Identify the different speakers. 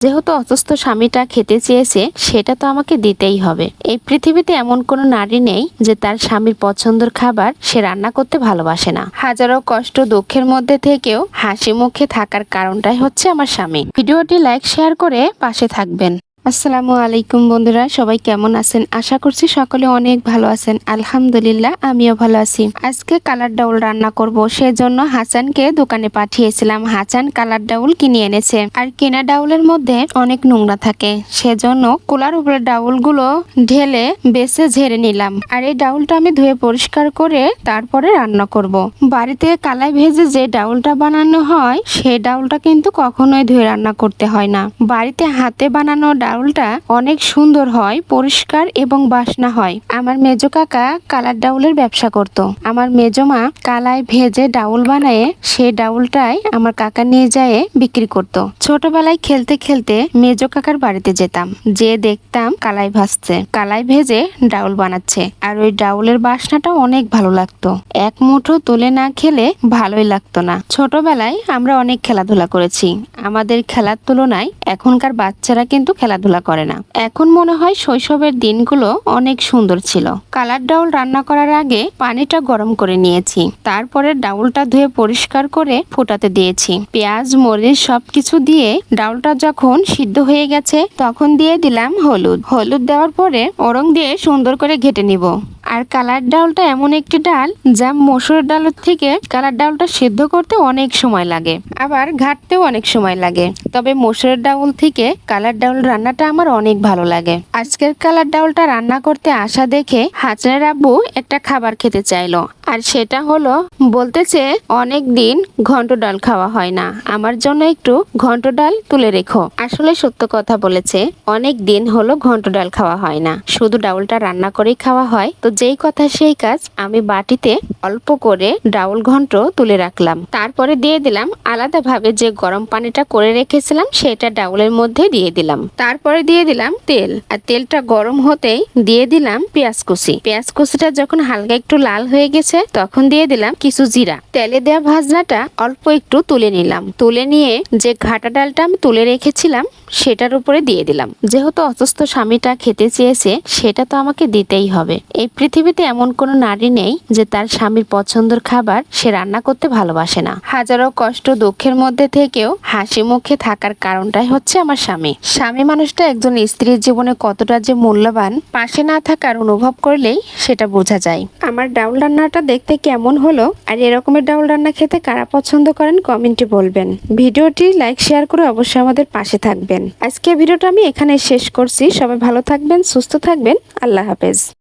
Speaker 1: যেহেতু অসুস্থ স্বামীটা খেতে চেয়েছে, সেটা তো আমাকে দিতেই হবে। এই পৃথিবীতে এমন কোনো নারী নেই যে তার স্বামীর পছন্দের খাবার সে রান্না করতে ভালোবাসে না। হাজারো কষ্ট দুঃখের মধ্যে থেকেও হাসি মুখে থাকার কারণটাই হচ্ছে আমার স্বামী। ভিডিওটি লাইক শেয়ার করে পাশে থাকবেন। আসসালামু আলাইকুম বন্ধুরা, সবাই কেমন আছেন? আশা করছি সকলে অনেক ভালো আছেন। আলহামদুলিল্লাহ, আমিও ভালো আছি। আজকে কালার ডাউল রান্না করব, সেজন্য হাসানকে দোকানে পাঠিয়েছিলাম। হাসান কালার ডাউল কিনে এনেছে। আর কেনা ডাউলের মধ্যে অনেক নোংরা থাকে, সেজন্য কুলার উপরে ডাউলগুলো ঢেলে বেছে ঝেড়ে নিলাম। আর এই ডাউলটা আমি ধুয়ে পরিষ্কার করে তারপরে রান্না করব। বাড়িতে কালাই ভেজে যে ডাউলটা বানানো হয়, সেই ডাউলটা কিন্তু কখনোই ধুয়ে রান্না করতে হয় না। বাড়িতে হাতে বানানো ডাউলটা অনেক সুন্দর হয়, পরিষ্কার এবং বাসনা হয়। আমার মেজো কাকা কালার ডাউলের ব্যবসা করত। আমার মেজো মা কালাই ভেজে ডাউল বানায়, সেই ডাউলটাই আমার কাকা নিয়ে যায় বিক্রি করত। ছোটবেলায় খেলতে খেলতে মেজো কাকার বাড়িতে যেতাম, যে দেখতাম কালাই ভাজছে, কালাই ভেজে ডাউল বানাচ্ছে। আর ওই ডাউলের বাসনাটা অনেক ভালো লাগতো। এক মুঠো তুলে না খেলে ভালোই লাগতো না। ছোটবেলায় আমরা অনেক খেলাধুলা করেছি। আমাদের খেলার তুলনায় এখনকার বাচ্চারা কিন্তু খেলাধুলা করে না। এখন মনে হয় শৈশবের দিনগুলো অনেক সুন্দর ছিল। কালার ডাউল রান্না করার আগে পানিটা গরম করে নিয়েছি, তারপরে ডাউলটা ধুয়ে পরিষ্কার করে ফোটাতে দিয়েছি। পেঁয়াজ মরিচ সবকিছু দিয়ে ডাউলটা যখন সিদ্ধ হয়ে গেছে, তখন দিয়ে দিলাম হলুদ দেওয়ার পরে ওরং দিয়ে সুন্দর করে ঘেটে নিব। আর কালার ডাউলটা এমন একটি ডাল যা মসুর ডালের থেকে কালার ডাউলটা সিদ্ধ করতে অনেক সময় লাগে, আবার ঘাটতেও অনেক সময় লাগে। তবে মসুর ডাউল থেকে কালার ডাউল রান্নাটা আমার অনেক ভালো লাগে। আজকের কালার ডাউলটা রান্না করতে আসা দেখে হাসানের আব্বু একটা খাবার খেতে চাইলো। আর সেটা হলো, বলতেছে অনেক দিন ঘন্ট ডাল খাওয়া হয় না, আমার জন্য একটু ঘন্ট ডাল তুলে রেখো। আসলে সত্য কথা বলেছে, অনেক দিন হলো ঘন্ট ডাল খাওয়া হয় না, শুধু ডাউলটা রান্না করেই খাওয়া হয়। তো যেই কথা সেই কাজ, আমি বাটিতে অল্প করে ডাউল ঘন্ট তুলে রাখলাম। তারপরে দিয়ে দিলাম আলাদাভাবে যে গরম পানিটা করে রেখেছিলাম, সেটা ডাউলের মধ্যে দিয়ে দিলাম। তারপরে দিয়ে দিলাম তেল। আর তেলটা গরম হতেই দিয়ে দিলাম পেঁয়াজ কুচি। পেঁয়াজ কুচিটা যখন হালকা একটু লাল হয়ে গেছে, তখন দিয়ে দিলাম কিছু জিরা। তেলে দেওয়া ভাজনাটা অল্প একটু তুলে নিলাম। তুলে নিয়ে যে ঘাটা ডালটা আমি তুলে রেখেছিলাম, সেটার উপরে দিয়ে দিলাম। যেহেতু অসুস্থ স্বামীটা খেতে চেয়েছে, সেটা তো আমাকে দিতেই হবে। এই পৃথিবীতে এমন কোনো নারী নেই যে তার স্বামীর পছন্দের খাবার সে রান্না করতে ভালোবাসে না। হাজারো কষ্ট দুঃখের মধ্যে থেকেও হাসি মুখে থাকার কারণটাই হচ্ছে আমার স্বামী। স্বামী মানুষটা একজন স্ত্রীর জীবনে কতটা যে মূল্যবান, পাশে না থাকার অনুভব করলেই সেটা বোঝা যায়। আমার ডাউল রান্নাটা দেখতে কেমন হলো, আর এরকমের ডাউল রান্না খেতে কারা পছন্দ করেন কমেন্টে বলবেন। ভিডিওটি লাইক শেয়ার করে অবশ্যই আমাদের পাশে থাকবেন। আজকে ভিডিওটা আমি এখানে শেষ করছি। সবাই ভালো থাকবেন, সুস্থ থাকবেন। আল্লাহ হাফেজ।